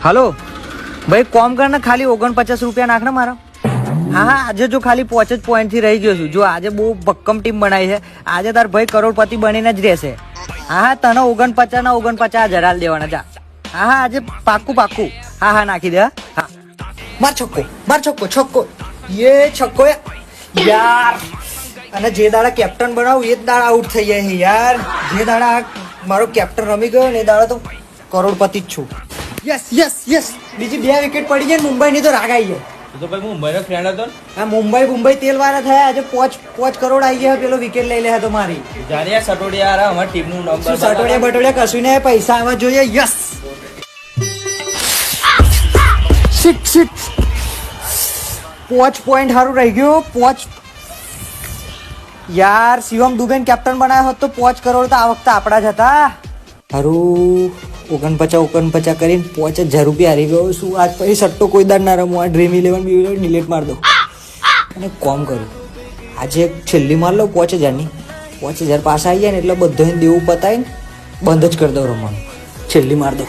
Hello ભાઈ, કોમ કર ને ખાલી 49 રૂપિયા નાખ ને મારા. હા, આજે જો ખાલી 5 જ પોઈન્ટ થી રહી ગયો છું. જો આજે બહુ ભક્કમ ટીમ બનાવી છે. આજે તાર ભાઈ કરોડપતિ બનીને જ રહેશે. હા, તને 49 ના 49 હજાર દેવાના. જા. હા, આજે પાક્કું. હા, નાખી દે. હા, માર છક્કો યે છક્કો યાર. અને જે દાડા કેપ્ટન બનાવું એ જ દાડા આઉટ થઈ જાય છે યાર. જે દાડા મારો કેપ્ટન રમી ગયો ને એ દાડા તો કરોડપતિ જ છું. યસ. બીજી 2 વિકેટ પડી જાય મુંબઈ ની તો રાગ આવી જાય. તો ભાઈ મુંબઈનો ફ્રેન્ડ હતો. હા, મુંબઈ તેલ વાળા થયા. આજે 5 કરોડ આવી ગયા. પેલો વિકેટ લઈ લે તો મારી. જાણ્યા સટોડિયા અમારી ટીમ નું નંબર. સટોડિયા બટોડિયા કશું ને પૈસા આવવા જોઈએ. યસ. શિટ 5 પોઈન્ટ સારું રહી ગયો. 5 યાર. શિવમ દુબેન કેપ્ટન બનાવ્યો હોત તો 5 કરોડ તો આ વખતે આપણા જ હતા. હારું 49 કરીને 5000 રૂપિયા હારી ગયો. શું આજ પછી સટ્ટો કોઈ દાર ના રમું. આ ડ્રીમ 11 ડિલીટ માર દો અને કોમ કરું. આજે છેલ્લી માર લો 5000 ની. 5000 પાછા આવી જાય ને એટલે બધો દેવું પતાય ને બંધ જ કરી દો રમવાનું. છેલ્લી માર દો.